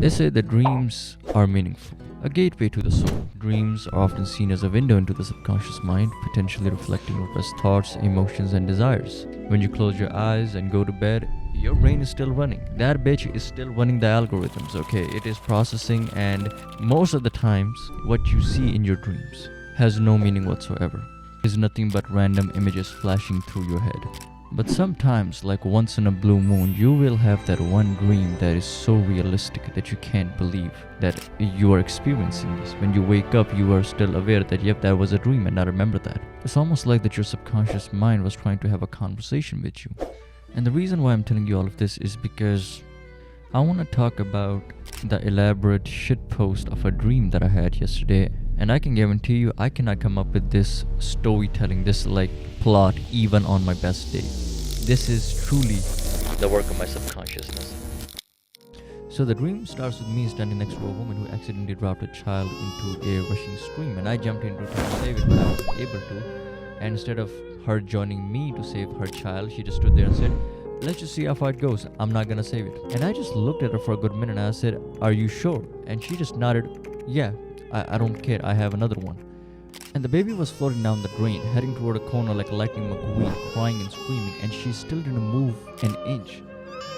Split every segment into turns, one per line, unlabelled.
They say that dreams are meaningful, a gateway to the soul. Dreams are often seen as a window into the subconscious mind, potentially reflecting repressed thoughts, emotions, and desires. When you close your eyes and go to bed, your brain is still running. That bitch is still running the algorithms, okay? It is processing, and most of the times, what you see in your dreams has no meaning whatsoever. It's nothing but random images flashing through your head. But sometimes, like once in a blue moon, you will have that one dream that is so realistic that you can't believe that you are experiencing this. When you wake up, you are still aware that, yep, that was a dream, and I remember that. It's almost like that your subconscious mind was trying to have a conversation with you. And the reason why I'm telling you all of this is because I want to talk about the elaborate shitpost of a dream that I had yesterday. And I can guarantee you, I cannot come up with this storytelling, this like plot, even on my best day. This is truly the work of my subconsciousness. So the dream starts with me standing next to a woman who accidentally dropped a child into a rushing stream, and I jumped in to try to save it, but I wasn't able to. And instead of her joining me to save her child, she just stood there and said, "Let's just see how far it goes. I'm not gonna save it." And I just looked at her for a good minute and I said, "Are you sure?" And she just nodded, "Yeah, I don't care, I have another one." And the baby was floating down the drain, heading toward a corner like Lightning McQueen, crying and screaming, and she still didn't move an inch.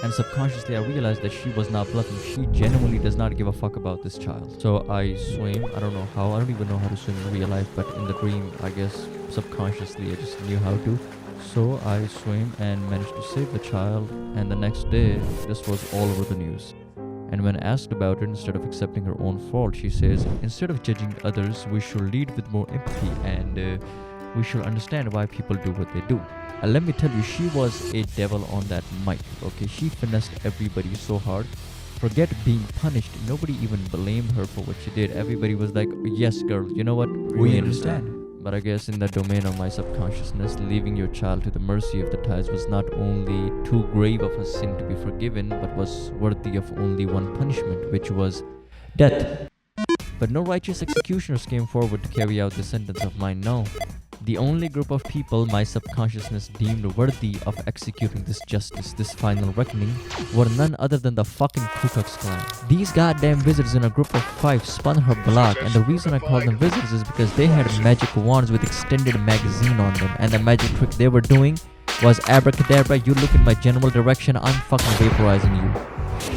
And subconsciously I realized that she was not bluffing. She genuinely does not give a fuck about this child. So I swam. I don't know how. I don't even know how to swim in real life, but in the dream, I guess subconsciously I just knew how to. So I swam and managed to save the child, and the next day this was all over the news. And when asked about it, instead of accepting her own fault, she says, "Instead of judging others, we should lead with more empathy, and we should understand why people do what they do." And let me tell you, she was a devil on that mic, okay? She finessed everybody so hard. Forget being punished. Nobody even blamed her for what she did. Everybody was like, "Yes, girl, you know what? We understand." But I guess in the domain of my subconsciousness, leaving your child to the mercy of the tides was not only too grave of a sin to be forgiven, but was worthy of only one punishment, which was death. But no righteous executioners came forward to carry out this sentence of mine, no. The only group of people my subconsciousness deemed worthy of executing this justice, this final reckoning, were none other than the fucking Ku Klux Klan. These goddamn wizards in a group of 5 spun her block, and the reason I call them wizards is because they had magic wands with extended magazine on them, and the magic trick they were doing was abracadabra, you look in my general direction, I'm fucking vaporizing you.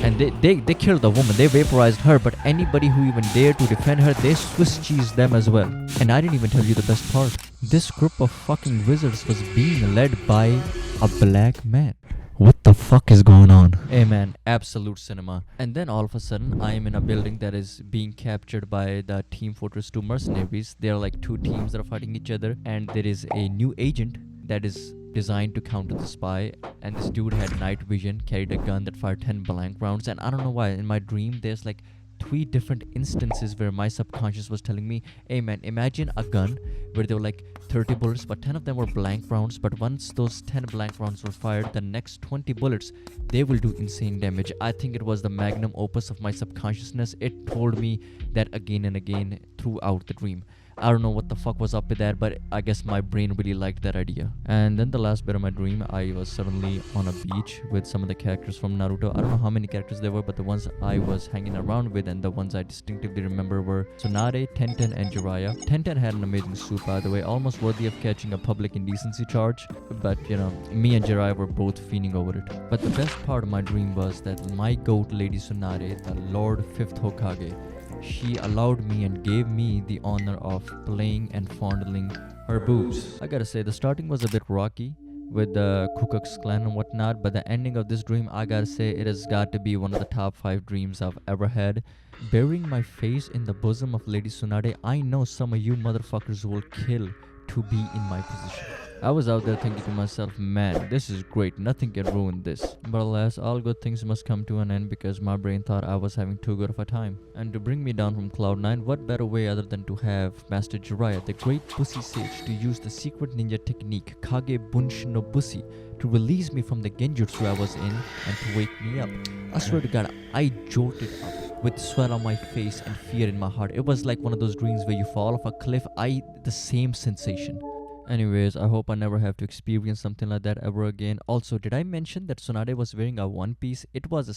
And they killed the woman, they vaporized her, but anybody who even dared to defend her, they Swiss cheesed them as well. And I didn't even tell you the best part. This group of fucking wizards was being led by a black man. What the fuck is going on? Hey man, absolute cinema. And then all of a sudden, I am in a building that is being captured by the Team Fortress 2 mercenaries. There are like 2 teams that are fighting each other, and there is a new agent that is designed to counter the spy, and this dude had night vision, carried a gun that fired 10 blank rounds, and I don't know why, in my dream, there's like 3 different instances where my subconscious was telling me, "Hey man, imagine a gun where there were like 30 bullets, but 10 of them were blank rounds, but once those 10 blank rounds were fired, the next 20 bullets, they will do insane damage." I think it was the magnum opus of my subconsciousness. It told me that again and again throughout the dream. I don't know what the fuck was up with that, but I guess my brain really liked that idea. And then the last bit of my dream, I was suddenly on a beach with some of the characters from Naruto. I don't know how many characters there were, but the ones I was hanging around with and the ones I distinctively remember were Tsunade, Tenten, and Jiraiya. Tenten had an amazing suit, by the way, almost worthy of catching a public indecency charge. But, you know, me and Jiraiya were both fiending over it. But the best part of my dream was that my goat, Lady Tsunade, the Lord 5th Hokage, she allowed me and gave me the honor of playing and fondling her boobs. I gotta say, the starting was a bit rocky with the Ku Klux Klan and whatnot, but the ending of this dream, I gotta say, it has got to be one of the top 5 dreams I've ever had. Burying my face in the bosom of Lady Tsunade, I know some of you motherfuckers will kill to be in my position. I was out there thinking to myself, man, this is great, nothing can ruin this. But alas, all good things must come to an end, because my brain thought I was having too good of a time. And to bring me down from cloud 9, what better way other than to have Master Jiraiya, the great Bussy sage, to use the secret ninja technique Kage Bunshin no Bussy to release me from the genjutsu I was in and to wake me up. I swear to God, I jolted up with sweat on my face and fear in my heart. It was like one of those dreams where you fall off a cliff. The same sensation. Anyways, I hope I never have to experience something like that ever again. Also, did I mention that Tsunade was wearing a one piece? It was a